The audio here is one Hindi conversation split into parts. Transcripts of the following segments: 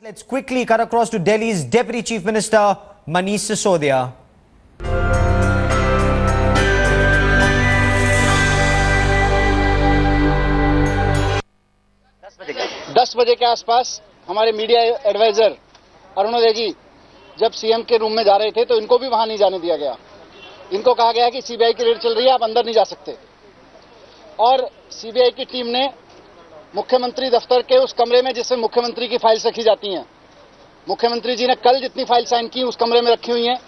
Let's quickly cut across to Delhi's Deputy Chief Minister, Manish Sisodia. दस बजे के आसपास हमारे मीडिया एडवाइजर अरुणोदय जी जब सीएम के रूम में जा रहे थे तो इनको भी वहां नहीं जाने दिया गया। इनको कहा गया कि सीबीआई की रेड चल रही है, आप अंदर नहीं जा सकते। और सीबीआई की टीम ने मुख्यमंत्री दफ्तर के उस कमरे में जिसमें मुख्यमंत्री की फाइल्स रखी जाती हैं, मुख्यमंत्री जी ने कल जितनी फाइल साइन की उस कमरे में रखी हुई हैं,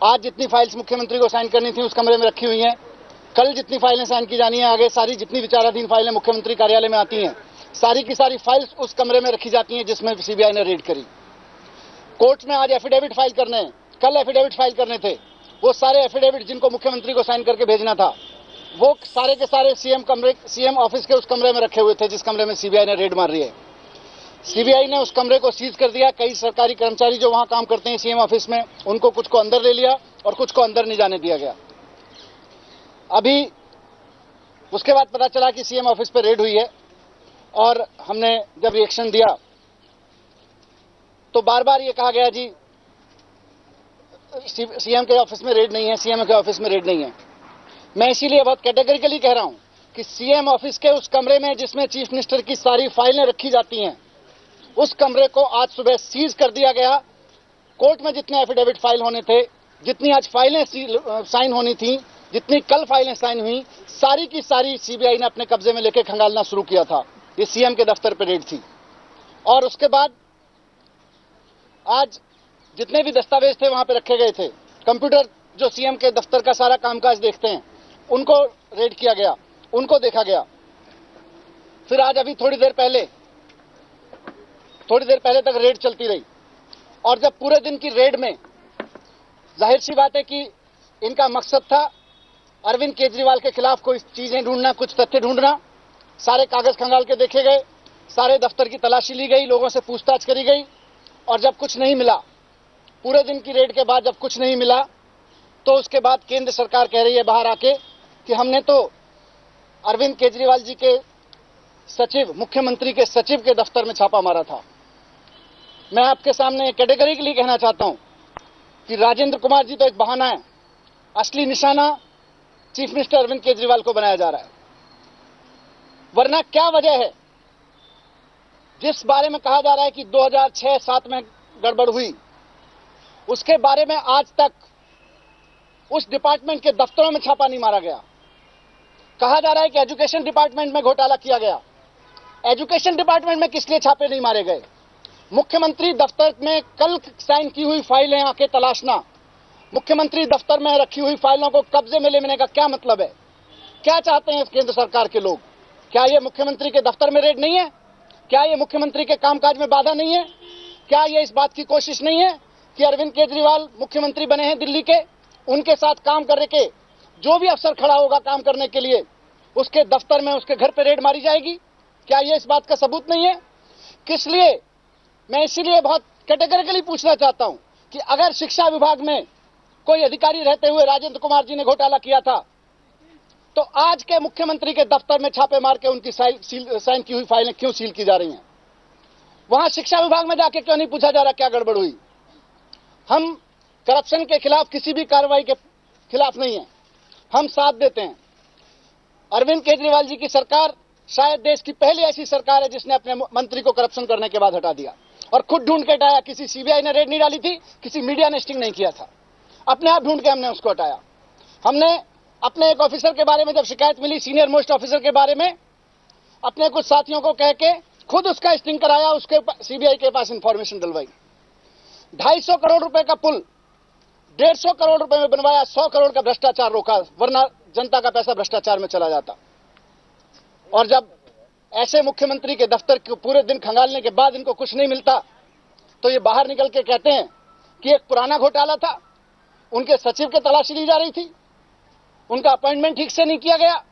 आज जितनी फाइल्स मुख्यमंत्री को साइन करनी थी उस कमरे में रखी हुई हैं, कल जितनी फाइलें साइन की जानी है, आगे सारी जितनी विचाराधीन फाइलें मुख्यमंत्री कार्यालय में आती हैं, सारी की सारी फाइल्स उस कमरे में रखी जाती हैं जिसमें सीबीआई ने रेड करी। कोर्ट में आज एफिडेविट फाइल करने हैं, कल एफिडेविट फाइल करने थे। वो सारे एफिडेविट जिनको मुख्यमंत्री को साइन करके भेजना था वो सारे के सारे सीएम ऑफिस के उस कमरे में रखे हुए थे जिस कमरे में सीबीआई ने रेड मार रही है। सीबीआई ने उस कमरे को सीज कर दिया। कई सरकारी कर्मचारी जो वहां काम करते हैं सीएम ऑफिस में, उनको कुछ को अंदर ले लिया और कुछ को अंदर नहीं जाने दिया गया। अभी उसके बाद पता चला कि सीएम ऑफिस पर रेड हुई है और हमने जब रिएक्शन दिया तो बार बार ये कहा गया जी सीएम के ऑफिस में रेड नहीं है, सीएम के ऑफिस में रेड नहीं है। मैं इसीलिए बहुत कैटेगरिकली कह रहा हूं कि सीएम ऑफिस के उस कमरे में जिसमें चीफ मिनिस्टर की सारी फाइलें रखी जाती हैं, उस कमरे को आज सुबह सीज कर दिया गया। कोर्ट में जितने एफिडेविट फाइल होने थे, जितनी आज फाइलें साइन होनी थी, जितनी कल फाइलें साइन हुई, सारी की सारी सीबीआई ने अपने कब्जे में लेकर खंगालना शुरू किया था। ये सीएम के दफ्तर पर रेड थी। और उसके बाद आज जितने भी दस्तावेज थे वहां पे रखे गए थे, कंप्यूटर जो सीएम के दफ्तर का सारा कामकाज देखते हैं, उनको रेड किया गया, उनको देखा गया। फिर आज अभी थोड़ी देर पहले तक रेड चलती रही। और जब पूरे दिन की रेड में जाहिर सी बात है कि इनका मकसद था अरविंद केजरीवाल के खिलाफ कोई चीजें ढूंढना, कुछ तथ्य ढूंढना। सारे कागज खंगाल के देखे गए, सारे दफ्तर की तलाशी ली गई, लोगों से पूछताछ करी गई। और जब कुछ नहीं मिला, पूरे दिन की रेड के बाद जब कुछ नहीं मिला, तो उसके बाद केंद्र सरकार कह रही है बाहर आके कि हमने तो अरविंद केजरीवाल जी के सचिव, मुख्यमंत्री के सचिव के दफ्तर में छापा मारा था। मैं आपके सामने कैटेगरिकली कहना चाहता हूं कि राजेंद्र कुमार जी तो एक बहाना है, असली निशाना चीफ मिनिस्टर अरविंद केजरीवाल को बनाया जा रहा है। वरना क्या वजह है जिस बारे में कहा जा रहा है कि 2006-7 में गड़बड़ हुई, उसके बारे में आज तक उस डिपार्टमेंट के दफ्तरों में छापा नहीं मारा गया। कहा जा रहा है कि एजुकेशन डिपार्टमेंट में घोटाला किया गया। एजुकेशन डिपार्टमेंट में किस लिए छापे नहीं मारे गए? मुख्यमंत्री दफ्तर में कल साइन की हुई फाइलें आके तलाशना, मुख्यमंत्री दफ्तर में रखी हुई फाइलों को कब्जे में लेने का क्या मतलब है? क्या चाहते हैं केंद्र सरकार के लोग? क्या ये मुख्यमंत्री के दफ्तर में रेड नहीं है? क्या ये मुख्यमंत्री के कामकाज में बाधा नहीं है? क्या ये इस बात की कोशिश नहीं है कि अरविंद केजरीवाल मुख्यमंत्री बने हैं दिल्ली के, उनके साथ काम करने के जो भी अफसर खड़ा होगा काम करने के लिए, उसके दफ्तर में, उसके घर पर रेड मारी जाएगी? क्या ये इस बात का सबूत नहीं है? किस लिए? मैं इसीलिए बहुत कैटेगरिकली पूछना चाहता हूं कि अगर शिक्षा विभाग में कोई अधिकारी रहते हुए राजेंद्र कुमार जी ने घोटाला किया था, तो आज के मुख्यमंत्री के दफ्तर में छापे मार के उनकी साइन की हुई फाइलें क्यों सील की जा रही हैं? वहां शिक्षा विभाग में जाके क्यों नहीं पूछा जा रहा क्या गड़बड़ हुई? हम करप्शन के खिलाफ, किसी भी कार्रवाई के खिलाफ नहीं है, हम साथ देते हैं। अरविंद केजरीवाल जी की सरकार शायद देश की पहली ऐसी सरकार है जिसने अपने मंत्री को करप्शन करने के बाद हटा दिया और खुद ढूंढ के हटाया। किसी सीबीआई ने रेड नहीं डाली थी, किसी मीडिया ने स्टिंग नहीं किया था, अपने आप ढूंढ के हमने उसको हटाया। हमने अपने एक ऑफिसर के बारे में जब शिकायत मिली, सीनियर मोस्ट ऑफिसर के बारे में, अपने कुछ साथियों को कह के खुद उसका स्टिंग कराया, उसके सीबीआई के पास इंफॉर्मेशन डलवाई। 250 करोड़ रुपए का पुल 150 करोड़ रुपए में बनवाया, 100 करोड़ का भ्रष्टाचार रोका, वरना जनता का पैसा भ्रष्टाचार में चला जाता। और जब ऐसे मुख्यमंत्री के दफ्तर को पूरे दिन खंगालने के बाद इनको कुछ नहीं मिलता, तो ये बाहर निकल के कहते हैं कि एक पुराना घोटाला था, उनके सचिव की तलाशी ली जा रही थी, उनका अपॉइंटमेंट ठीक से नहीं किया गया।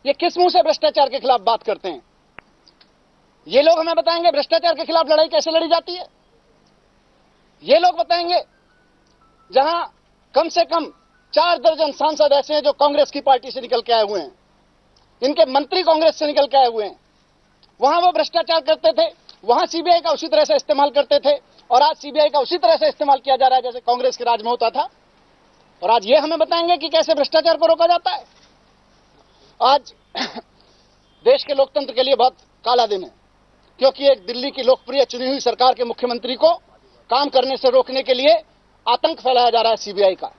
ये किस मुंह से भ्रष्टाचार के खिलाफ बात करते हैं? ये लोग हमें बताएंगे भ्रष्टाचार के खिलाफ लड़ाई कैसे लड़ी जाती है? ये लोग बताएंगे जहां कम से कम 4 दर्जन सांसद ऐसे हैं जो कांग्रेस की पार्टी से निकल के आए हुए हैं, इनके मंत्री कांग्रेस से निकल के आए हुए हैं, वहां वो भ्रष्टाचार करते थे, वहां सीबीआई का उसी तरह से इस्तेमाल करते थे और आज सीबीआई का उसी तरह से इस्तेमाल किया जा रहा है जैसे कांग्रेस के राज में होता था। और आज ये हमें बताएंगे कि कैसे भ्रष्टाचार को रोका जाता है। आज देश के लोकतंत्र के लिए बहुत काला दिन है, क्योंकि एक दिल्ली की लोकप्रिय चुनी हुई सरकार के मुख्यमंत्री को काम करने से रोकने के लिए आतंक फैलाया जा रहा है सीबीआई का।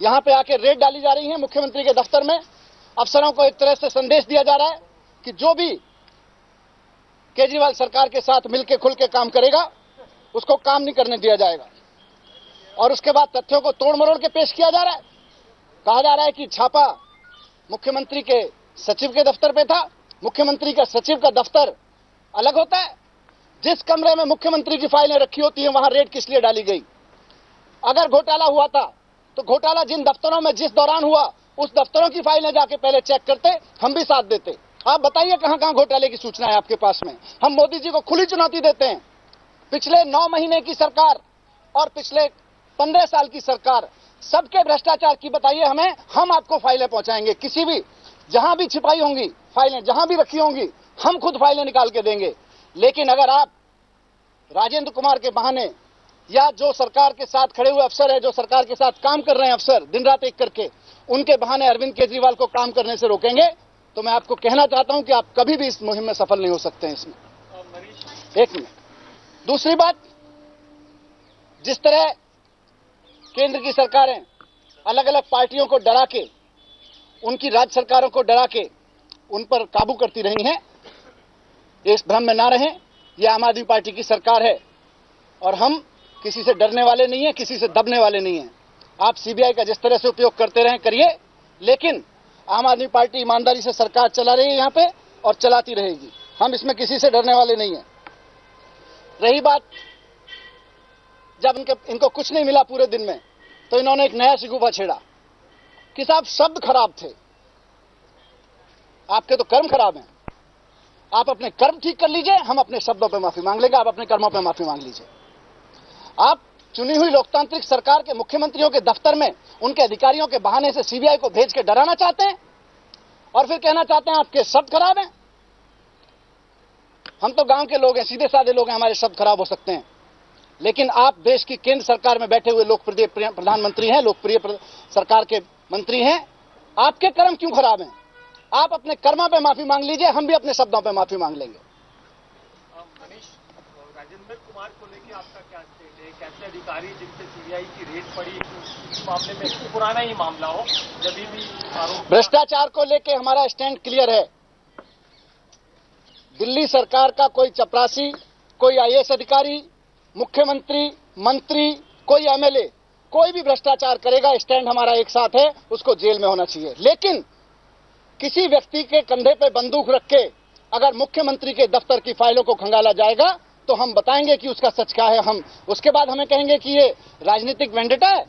यहां पे आके रेड डाली जा रही है मुख्यमंत्री के दफ्तर में। अफसरों को एक तरह से संदेश दिया जा रहा है कि जो भी केजरीवाल सरकार के साथ मिलकर खुल के काम करेगा उसको काम नहीं करने दिया जाएगा। और उसके बाद तथ्यों को तोड़ मरोड़ के पेश किया जा रहा है। कहा जा रहा है कि छापा मुख्यमंत्री के सचिव के दफ्तर पे था। मुख्यमंत्री का सचिव का दफ्तर अलग होता है। जिस कमरे में मुख्यमंत्री की फाइलें रखी होती हैं वहां रेड किस लिए डाली गई? अगर घोटाला हुआ था तो घोटाला जिन दफ्तरों में जिस दौरान हुआ उस दफ्तरों की फाइलें जाके पहले चेक करते, हम भी साथ देते। आप बताइए कहां कहां घोटाले की सूचना है आपके पास में? हम मोदी जी को खुली चुनौती देते हैं। पिछले 9 महीने की सरकार और पिछले 15 साल की सरकार, सबके भ्रष्टाचार की बताइए हमें, हम आपको फाइलें पहुंचाएंगे। किसी भी जहां भी छिपाई होंगी फाइलें, जहां भी रखी होंगी, हम खुद फाइलें निकाल के देंगे। लेकिन अगर आप राजेंद्र कुमार के बहाने या जो सरकार के साथ खड़े हुए अफसर है, जो सरकार के साथ काम कर रहे हैं अफसर दिन रात एक करके, उनके बहाने अरविंद केजरीवाल को काम करने से रोकेंगे तो मैं आपको कहना चाहता हूं कि आप कभी भी इस मुहिम में सफल नहीं हो सकते हैं। इसमें एक मिनट, दूसरी बात, जिस तरह केंद्र की सरकारें अलग अलग पार्टियों को डरा के, उनकी राज्य सरकारों को डरा के उन पर काबू करती रही हैं, इस भ्रम में ना रहें। यह आम आदमी पार्टी की सरकार है और हम किसी से डरने वाले नहीं हैं, किसी से दबने वाले नहीं हैं। आप सीबीआई का जिस तरह से उपयोग करते रहें करिए, लेकिन आम आदमी पार्टी ईमानदारी से सरकार चला रही है यहां पे और चलाती रहेगी। हम इसमें किसी से डरने वाले नहीं हैं। रही बात, जब इनको कुछ नहीं मिला पूरे दिन में तो इन्होंने एक नया शिकूफा छेड़ा कि साहब शब्द खराब थे। आपके तो कर्म खराब हैं। आप अपने कर्म ठीक कर लीजिए, हम अपने शब्दों पे माफी मांग लेंगे, आप अपने कर्मों पे माफी मांग लीजिए। आप चुनी हुई लोकतांत्रिक सरकार के मुख्यमंत्रियों के दफ्तर में उनके अधिकारियों के बहाने से सीबीआई को भेज के डराना चाहते हैं और फिर कहना चाहते हैं आपके शब्द खराब हैं। हम तो गांव के लोग हैं, सीधे साधे लोग हैं, हमारे शब्द खराब हो सकते हैं, लेकिन आप देश की केंद्र सरकार में बैठे हुए लोकप्रिय प्रधानमंत्री हैं, लोकप्रिय सरकार के मंत्री हैं। आपके कर्म क्यों खराब हैं? आप अपने कर्मों पे माफी मांग लीजिए, हम भी अपने शब्दों पे माफी मांग लेंगे। मनीष, राजेंद्र कुमार को लेकर आपका क्या स्टेट है? कैसे अधिकारी जिनसे सीबीआई की रेड पड़ी इस मामले में, पुराना ही मामला हो, जब भी आरोप भ्रष्टाचार को लेकर हमारा स्टैंड क्लियर है। दिल्ली सरकार का कोई चपरासी, कोई आईएएस अधिकारी, मुख्यमंत्री, मंत्री, कोई एमएलए, कोई भी भ्रष्टाचार करेगा, स्टैंड हमारा एक साथ है, उसको जेल में होना चाहिए। लेकिन किसी व्यक्ति के कंधे पे बंदूक रख के अगर मुख्यमंत्री के दफ्तर की फाइलों को खंगाला जाएगा तो हम बताएंगे कि उसका सच क्या है। हम उसके बाद हमें कहेंगे कि ये राजनीतिक वेंडेटा है।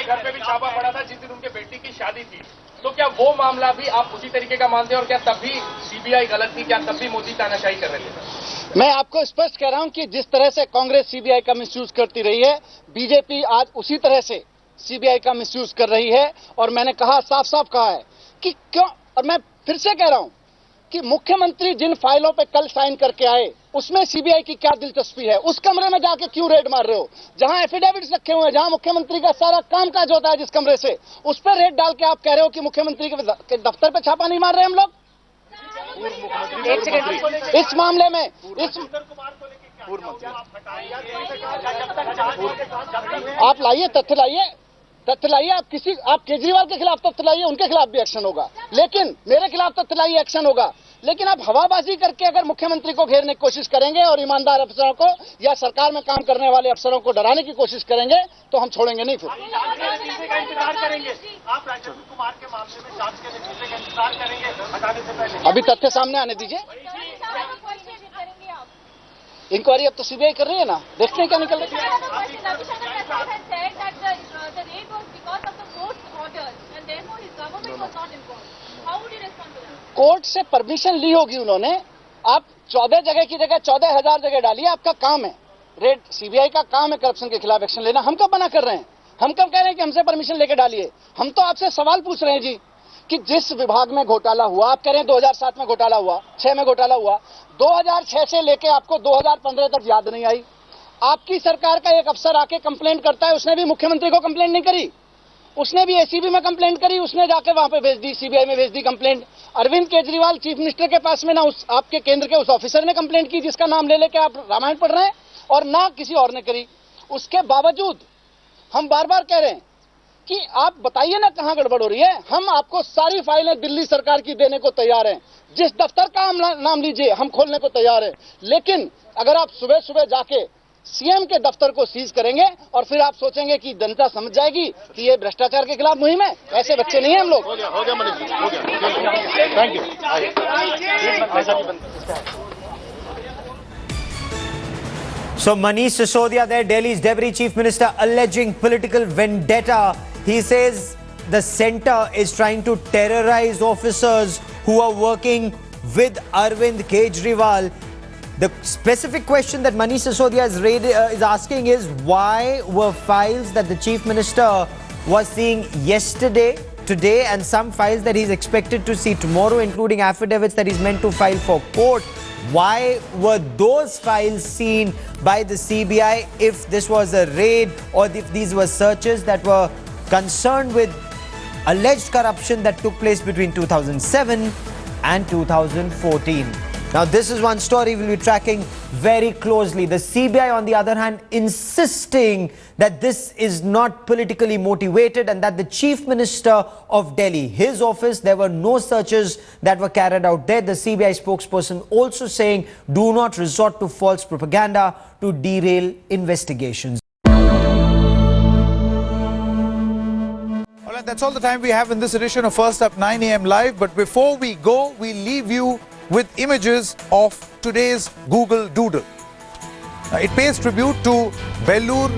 घर पे भी छापा पड़ा था जिस दिन उनके बेटी की शादी थी, तो क्या वो मामला भी आप उसी तरीके का मानते हैं? और क्या तब भी सीबीआई गलत थी? क्या तब भी मोदी तानाशाही कर रहे थे? मैं आपको स्पष्ट कह रहा हूं कि जिस तरह से कांग्रेस सीबीआई का मिसयूज करती रही है, बीजेपी आज उसी तरह से सीबीआई का मिसयूज कर रही है। और मैंने कहा, साफ साफ कहा है कि क्यों, और मैं फिर से कह रहा हूं कि मुख्यमंत्री जिन फाइलों पे कल साइन करके आए उसमें सीबीआई की क्या दिलचस्पी है? उस कमरे में जाके क्यों रेड मार रहे हो? जहां एफिडेविट्स रखे हुए हैं, जहां मुख्यमंत्री का सारा कामकाज होता है, जिस कमरे से, उस पर रेड डाल के आप कह रहे हो कि मुख्यमंत्री के दफ्तर पे छापा नहीं मार रहे हम लोग। इस मामले में आप लाइए, तथ्य लाइए, तथ्य लाइए। आप केजरीवाल के खिलाफ तथ्य लाइए, उनके खिलाफ भी एक्शन होगा। लेकिन मेरे खिलाफ तथ्य लाइए, एक्शन होगा। लेकिन आप हवाबाजी करके अगर मुख्यमंत्री को घेरने की कोशिश करेंगे और ईमानदार अफसरों को या सरकार में काम करने वाले अफसरों को डराने की कोशिश करेंगे तो हम छोड़ेंगे नहीं। फिर इंतजार करेंगे आप राजेंद्र कुमार के मामले में जांच के नतीजे का इंतजार करेंगे हटाने से पहले? अभी तथ्य सामने आने दीजिए। इंक्वायरी अब तो सीबीआई कर रही है ना, देखते हैं क्या निकल रहा है। कोर्ट से परमिशन ली होगी उन्होंने। आप 14 जगह की जगह 14,000 जगह डालिए, आपका काम है रेड। सीबीआई का काम है करप्शन के खिलाफ एक्शन लेना। हम कब मना कर रहे हैं? हम कब कह रहे हैं कि हमसे परमिशन लेके डालिए? हम तो आपसे सवाल पूछ रहे हैं जी कि जिस विभाग में घोटाला हुआ, आप कह रहे हैं 2007 में घोटाला हुआ, 6 में घोटाला हुआ, 2006 से लेके आपको 2015 तक याद नहीं आई। आपकी सरकार का एक अफसर आके कंप्लेंट करता है, उसने भी मुख्यमंत्री को कंप्लेंट नहीं करी, उसने भी एसीबी में कंप्लेंट करी, उसने जाके वहां पे भेज दी, सीबीआई में भेज दी complaint. Arvind Kejriwal chief minister के पास में ना उस आपके केंद्र के उस ऑफिसर ने कंप्लेंट की जिसका नाम ले लेके आप रामायण पढ़ रहे हैं, और ना किसी और ने करी। उसके बावजूद हम बार बार कह रहे हैं कि आप बताइए ना कहां गड़बड़ हो रही है। हम आपको सारी फाइलें दिल्ली सरकार की देने को तैयार हैं, जिस दफ्तर का नाम लीजिए हम खोलने को तैयार है। लेकिन अगर आप सुबह सुबह जाके सीएम के दफ्तर को सीज करेंगे और फिर आप सोचेंगे कि जनता समझ जाएगी कि ये भ्रष्टाचार के खिलाफ मुहिम है, ऐसे बच्चे नहीं हैं हम लोग। हो गया मनीष जी, हो गया। Thank you. So Manish Sisodia there, Delhi's Deputy Chief Minister, alleging political vendetta. He says the centre is trying to terrorize officers who are working with Arvind Kejriwal. The specific question that Manish Sisodia is asking is, why were files that the Chief Minister was seeing yesterday, today, and some files that he's expected to see tomorrow, including affidavits that he's meant to file for court, why were those files seen by the CBI if this was a raid or if these were searches that were concerned with alleged corruption that took place between 2007 and 2014? Now, this is one story we'll be tracking very closely. The CBI, on the other hand, insisting that this is not politically motivated and that the Chief Minister of Delhi, his office, there were no searches that were carried out there. The CBI spokesperson also saying, do not resort to false propaganda to derail investigations. All right, that's all the time we have in this edition of First Up 9 a.m. Live. But before we go, we leave you with images of today's Google Doodle. It pays tribute to Belur